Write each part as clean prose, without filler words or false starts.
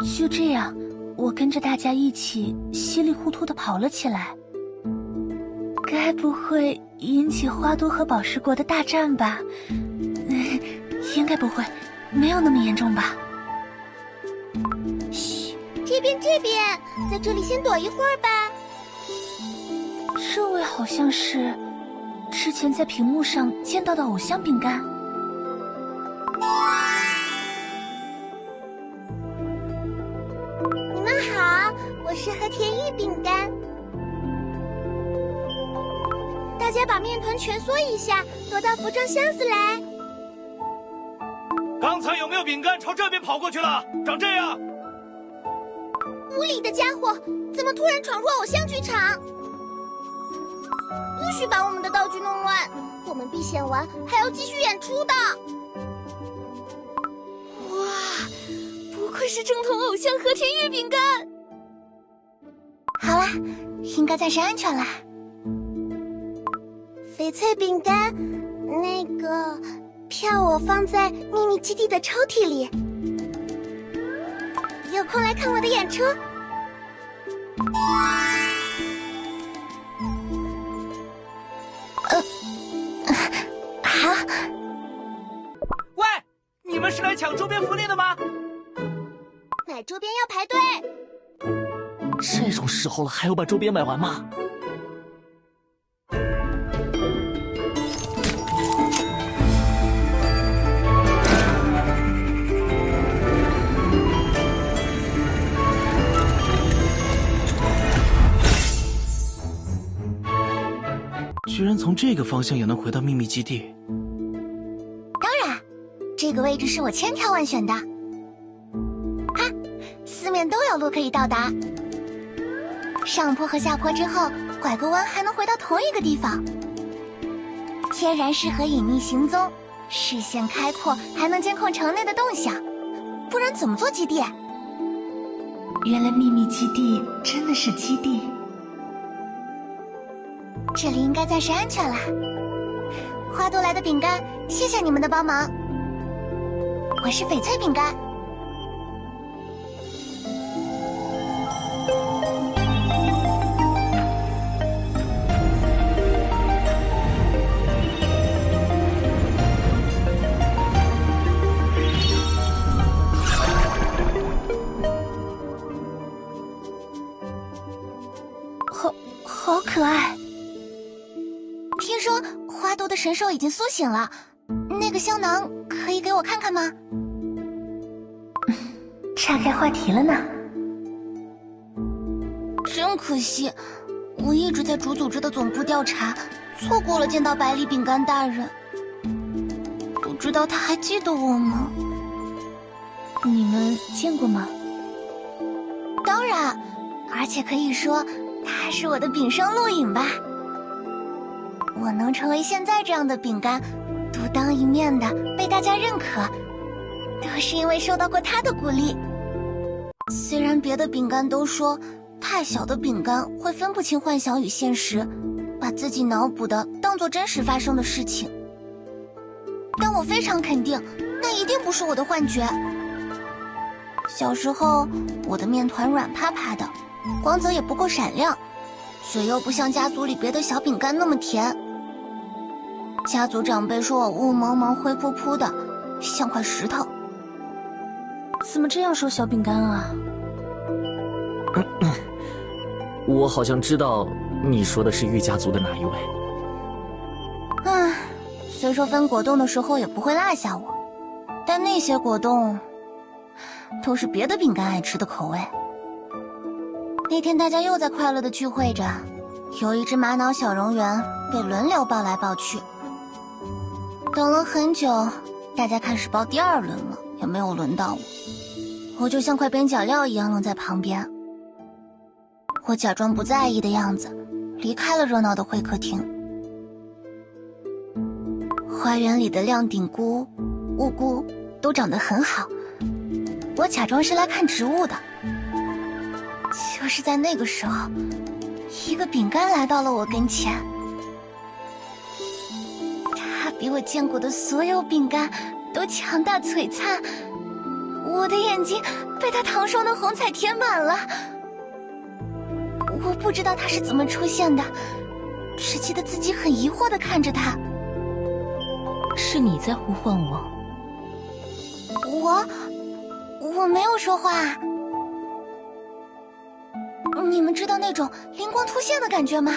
就这样，我跟着大家一起稀里糊涂地跑了起来。该不会引起花都和宝石国的大战吧？应该不会，没有那么严重吧？嘘，这边，在这里先躲一会儿吧。这位好像是之前在屏幕上见到的偶像饼干。你们好，我是和田玉饼干。大家把面团蜷缩一下，躲到服装箱子来。刚才有没有饼干朝这边跑过去了？长这样！无理的家伙，怎么突然闯入偶像剧场？不许把我们的道具弄乱，我们必演完还要继续演出的。哇，不愧是正统偶像和田玉饼干。好啦，应该暂时安全啦。翡翠饼干，那个票我放在秘密基地的抽屉里，有空来看我的演出。好。喂，你们是来抢周边福利的吗？买周边要排队。这种时候了，还要把周边买完吗？居然从这个方向也能回到秘密基地。当然，这个位置是我千挑万选的。哈，四面都有路可以到达。上坡和下坡之后，拐个弯还能回到同一个地方。天然适合隐匿行踪，视线开阔，还能监控城内的动向。不然怎么做基地？原来秘密基地真的是基地。这里应该暂时安全啦。花都来的饼干，谢谢你们的帮忙。我是翡翠饼干。好可爱。听说花都的神兽已经苏醒了，那个香囊可以给我看看吗？岔开话题了呢。真可惜，我一直在主组织的总部调查，错过了见到百里饼干大人。不知道他还记得我吗？你们见过吗？当然，而且可以说他是我的饼生录影吧。我能成为现在这样的饼干，独当一面的被大家认可，都是因为受到过他的鼓励。虽然别的饼干都说太小的饼干会分不清幻想与现实，把自己脑补的当作真实发生的事情，但我非常肯定，那一定不是我的幻觉。小时候，我的面团软趴趴的，光泽也不够闪亮，嘴又不像家族里别的小饼干那么甜。家族长辈说我雾蒙蒙、灰扑扑的，像块石头。怎么这样说小饼干啊？我好像知道你说的是玉家族的哪一位。虽说分果冻的时候也不会落下我，但那些果冻都是别的饼干爱吃的口味。那天大家又在快乐的聚会着，有一只玛瑙小蝾螈被轮流抱来抱去。等了很久，大家开始抱第二轮了，也没有轮到我。我就像块边角料一样愣在旁边。我假装不在意的样子，离开了热闹的会客厅。花园里的亮顶菇、雾菇都长得很好，我假装是来看植物的。就是在那个时候，一个饼干来到了我跟前。它比我见过的所有饼干都强大璀璨，无我的眼睛被他糖霜的红彩填满了。我不知道他是怎么出现的，只记得自己很疑惑地看着他。是你在呼唤我？我没有说话啊。你们知道那种灵光突现的感觉吗？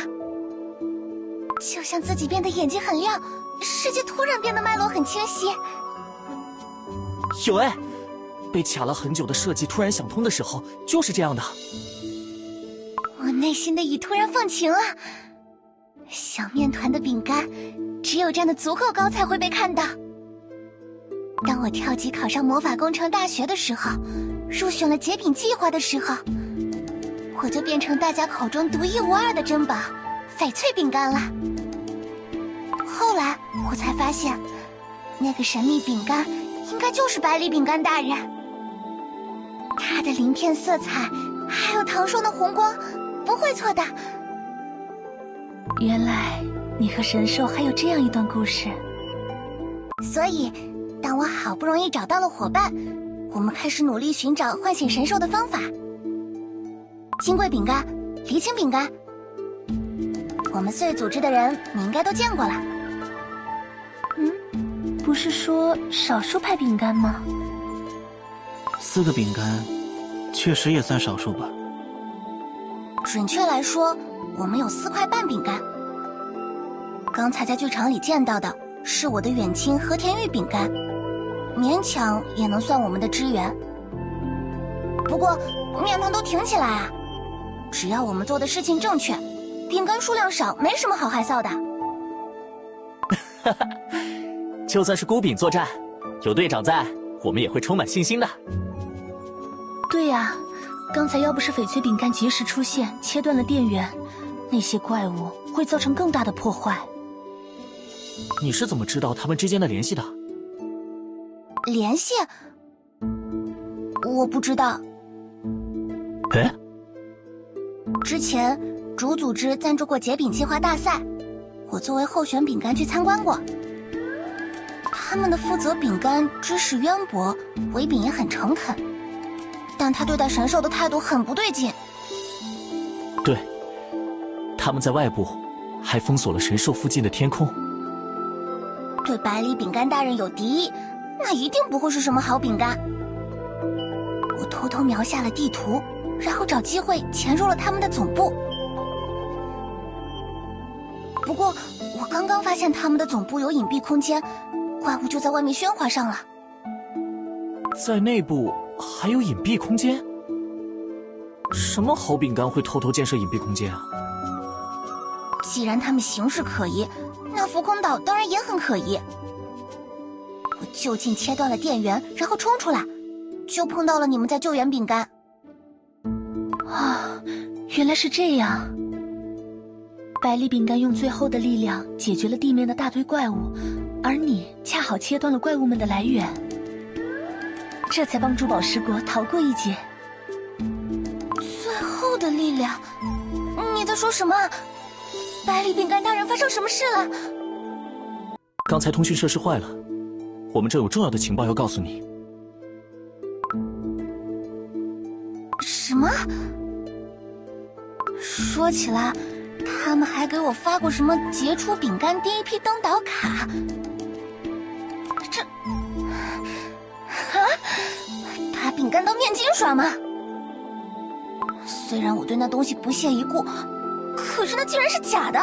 就像自己变得眼睛很亮，世界突然变得脉络很清晰。有哎，被卡了很久的设计突然想通的时候，就是这样的。我内心的雨突然放晴了。小面团的饼干，只有站得足够高才会被看到。当我跳级考上魔法工程大学的时候，入选了结饼计划的时候，我就变成大家口中独一无二的珍宝翡翠饼干了。后来我才发现，那个神秘饼干应该就是百里饼干大人。它的鳞片色彩还有糖霜的红光，不会错的。原来你和神兽还有这样一段故事。所以当我好不容易找到了伙伴，我们开始努力寻找唤醒神兽的方法。金贵饼干、离青饼干，我们碎组织的人你应该都见过了。不是说少数派饼干吗？4个饼干，确实也算少数吧。准确来说，我们有4块半饼干。刚才在剧场里见到的是我的远亲和田玉饼干，勉强也能算我们的支援。不过面团都挺起来啊，只要我们做的事情正确，饼干数量少没什么好害臊的。就算是孤饼作战，有队长在，我们也会充满信心的。对呀，刚才要不是翡翠饼干及时出现，切断了电源，那些怪物会造成更大的破坏。你是怎么知道他们之间的联系的？联系？我不知道。哎，之前主组织赞助过结饼计划大赛，我作为候选饼干去参观过。他们的负责饼干知识渊博，为饼也很诚恳，但他对待神兽的态度很不对劲。对，他们在外部还封锁了神兽附近的天空。对百里饼干大人有敌意，那一定不会是什么好饼干。我偷偷描下了地图，然后找机会潜入了他们的总部。不过我刚刚发现他们的总部有隐蔽空间，怪物就在外面喧哗上了。在内部还有隐蔽空间？什么好饼干会偷偷建设隐蔽空间啊？既然他们形式可疑，那浮空岛当然也很可疑。我就近切断了电源，然后冲出来，就碰到了你们在救援饼干。啊，原来是这样。百里饼干用最后的力量解决了地面的大堆怪物，而你恰好切断了怪物们的来源，这才帮助宝石国逃过一劫。最后的力量？你在说什么？百里饼干大人发生什么事了？刚才通讯设施坏了，我们这有重要的情报要告诉你。什么？说起来，他们还给我发过什么杰出饼干第一批登岛卡。这……把饼干当面巾耍吗？虽然我对那东西不屑一顾，可是那竟然是假的。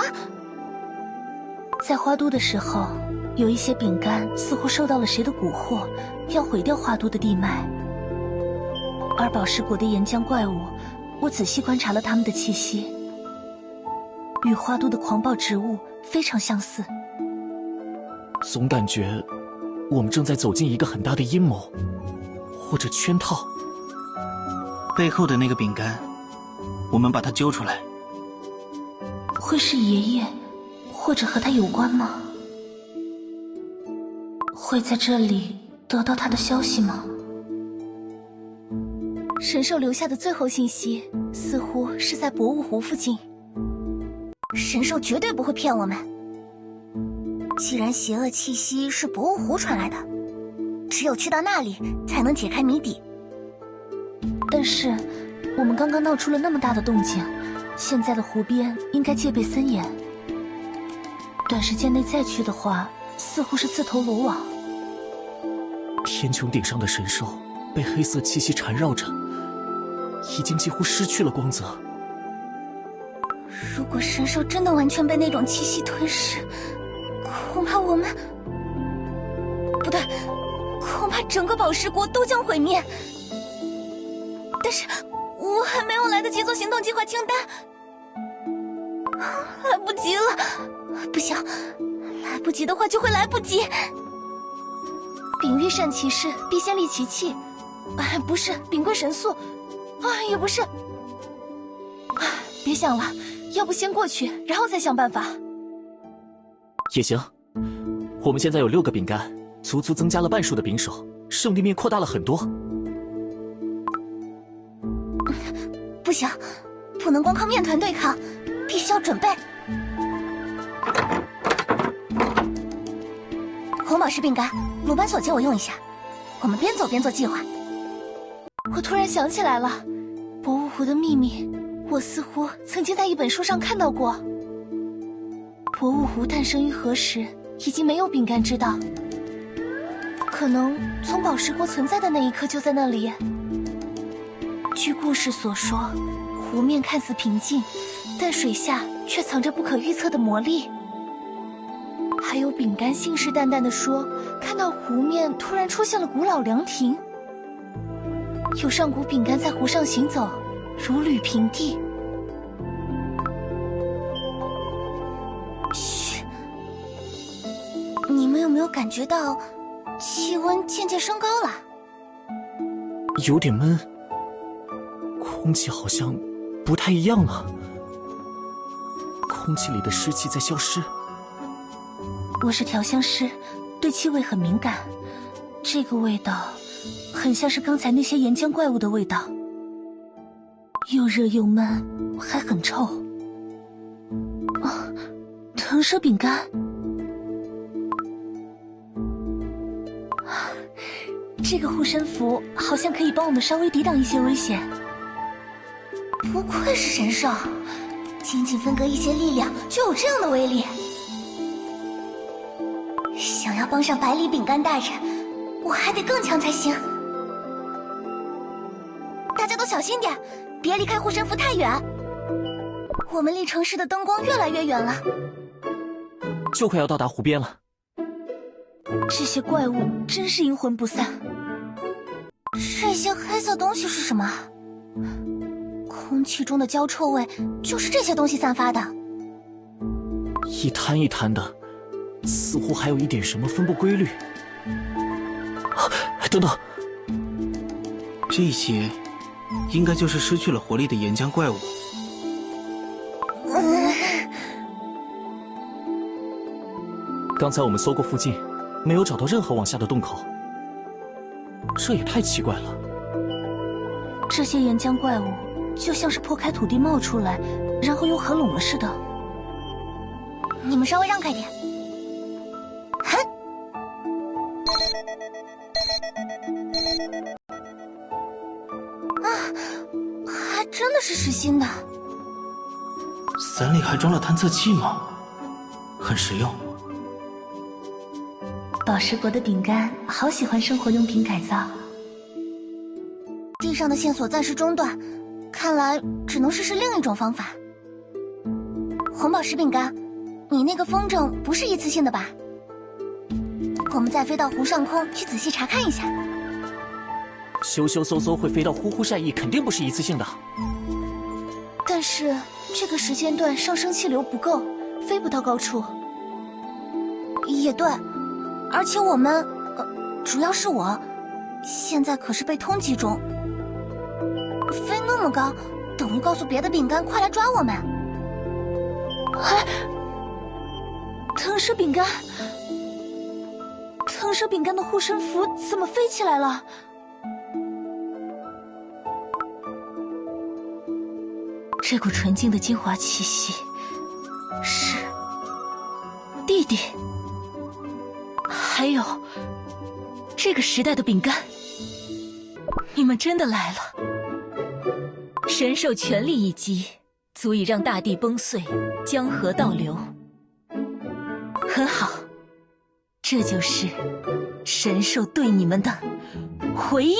在花都的时候，有一些饼干似乎受到了谁的蛊惑，要毁掉花都的地脉。而宝石国的岩浆怪物，我仔细观察了它们的气息，与花都的狂暴植物非常相似。总感觉我们正在走进一个很大的阴谋，或者圈套。背后的那个饼干，我们把它揪出来。会是爷爷，或者和他有关吗？会在这里得到他的消息吗？神兽留下的最后信息似乎是在博物湖附近。神兽绝对不会骗我们。既然邪恶气息是博物湖传来的，只有去到那里才能解开谜底，但是我们刚刚闹出了那么大的动静，现在的湖边应该戒备森严。短时间内再去的话，似乎是自投罗网。天穹顶上的神兽被黑色气息缠绕着，已经几乎失去了光泽。如果神兽真的完全被那种气息吞噬，恐怕我们……不对，恐怕整个宝石国都将毁灭。但是我还没有来得及做行动计划清单，来不及了！不行，来不及的话就会来不及。秉玉善骑士必先利其器，不是秉贵神速，也不是。别想了，要不先过去，然后再想办法。也行，我们现在有6个饼干，足足增加了半数的柄手，胜利面扩大了很多。不行，不能光靠面团对抗，必须要准备。红宝石饼干，鲁班锁借我用一下，我们边走边做计划。我突然想起来了，博物湖的秘密，我似乎曾经在一本书上看到过。博物湖诞生于何时，已经没有饼干知道。可能从宝石国存在的那一刻就在那里。据故事所说，湖面看似平静，但水下却藏着不可预测的魔力。还有饼干信誓旦旦地说，看到湖面突然出现了古老凉亭，有上古饼干在湖上行走，如履平地。嘘，你们有没有感觉到气温渐渐升高了？有点闷，空气好像不太一样了，空气里的湿气在消失。我是调香师，对气味很敏感。这个味道很像是刚才那些岩浆怪物的味道，又热又闷，还很臭。腾蛇饼干，这个护身符好像可以帮我们稍微抵挡一些危险。不愧是神兽，仅仅分割一些力量就有这样的威力。想要帮上百里饼干大人，我还得更强才行。大家都小心点，别离开护身符太远。我们离城市的灯光越来越远了，就快要到达湖边了。这些怪物真是阴魂不散。这些黑色东西是什么？空气中的焦臭味就是这些东西散发的。一滩一滩的，似乎还有一点什么分布规律。等等，这些应该就是失去了活力的岩浆怪物。刚才我们搜过附近，没有找到任何往下的洞口，这也太奇怪了。这些岩浆怪物就像是破开土地冒出来，然后又合拢了似的。你们稍微让开点。还真的是实心的。伞里还装了探测器吗？很实用。宝石国的饼干好喜欢生活用品改造。地上的线索暂时中断，看来只能试试另一种方法。红宝石饼干，你那个风筝不是一次性的吧？我们再飞到湖上空去仔细查看一下。咻咻嗖嗖会飞到呼呼晒意，肯定不是一次性的。但是这个时间段上升气流不够，飞不到高处。也对，而且我们，主要是我，现在可是被通缉中。飞那么高，等于告诉别的饼干快来抓我们。腾蛇饼干，腾蛇饼干的护身符怎么飞起来了？这股纯净的精华气息，是弟弟，还有这个时代的饼干，你们真的来了。神兽全力一击，足以让大地崩碎，江河倒流。很好，这就是神兽对你们的回应。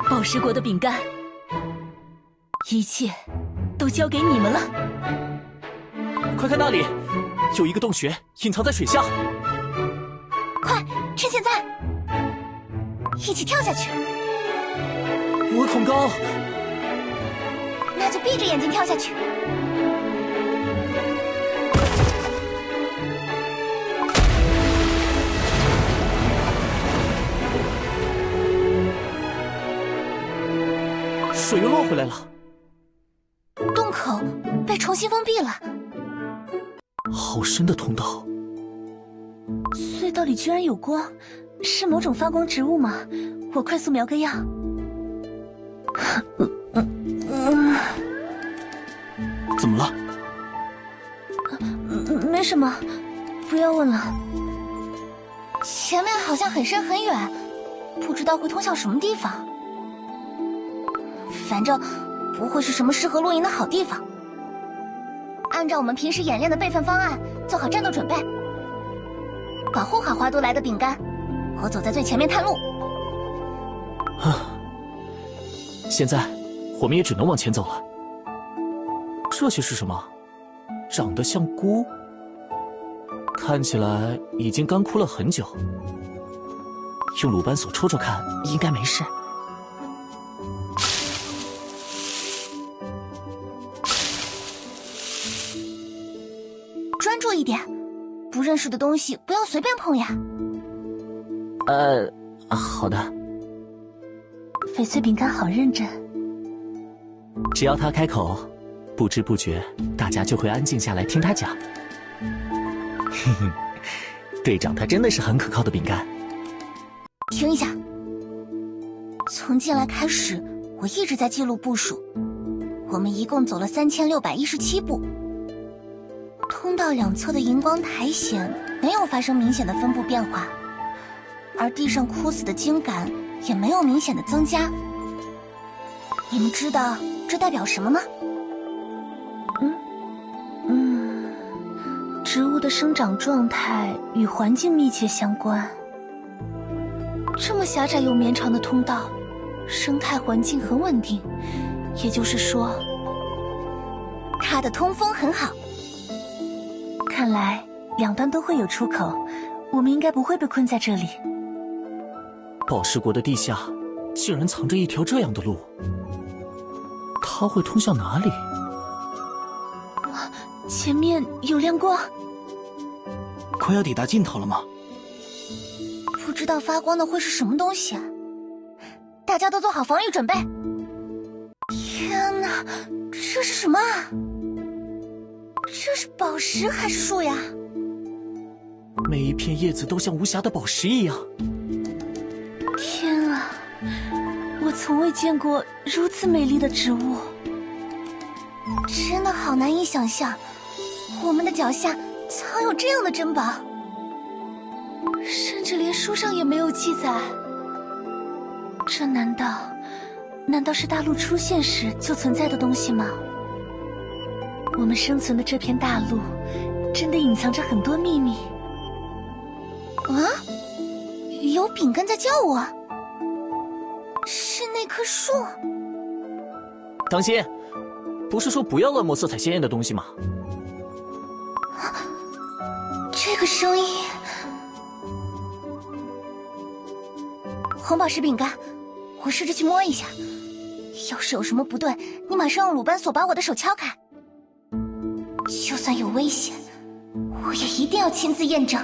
宝石国的饼干，一切都交给你们了。快看那里，有一个洞穴隐藏在水下。快，趁现在，一起跳下去。我恐高。那就闭着眼睛跳下去。水又落回来了。洞口被重新封闭了。好深的通道。隧道里居然有光，是某种发光植物吗？我快速描个样。怎么了？没什么，不要问了。前面好像很深很远，不知道会通向什么地方。反正不会是什么适合露营的好地方。按照我们平时演练的备份方案，做好战斗准备，保护好花都来的饼干。我走在最前面探路。现在我们也只能往前走了。这些是什么？长得像菇，看起来已经干枯了很久。用鲁班锁戳戳看，应该没事。专注一点，不认识的东西不要随便碰呀。好的。翡翠饼干好认真。只要他开口，不知不觉大家就会安静下来听他讲。哼哼，队长他真的是很可靠的饼干。停一下，从进来开始，我一直在记录步数。我们一共走了3617步。通道两侧的荧光苔藓没有发生明显的分布变化，而地上枯死的茎秆也没有明显的增加。你们知道这代表什么吗？植物的生长状态与环境密切相关。这么狭窄又绵长的通道，生态环境很稳定，也就是说，它的通风很好。看来两端都会有出口，我们应该不会被困在这里。宝石国的地下竟然藏着一条这样的路，它会通向哪里？前面有亮光。快要抵达尽头了吗？不知道发光的会是什么东西啊！大家都做好防御准备。天哪，这是什么啊？这是宝石还是树呀？每一片叶子都像无瑕的宝石一样。天啊，我从未见过如此美丽的植物。真的好难以想象，我们的脚下藏有这样的珍宝，甚至连书上也没有记载。这难道是大陆出现时就存在的东西吗？我们生存的这片大陆真的隐藏着很多秘密。啊，有饼干在叫我，是那棵树。当心，不是说不要乱摸色彩鲜艳的东西吗？这个声音，红宝石饼干，我试着去摸一下，要是有什么不对，你马上用鲁班锁把我的手敲开。就算有危险，我也一定要亲自验证。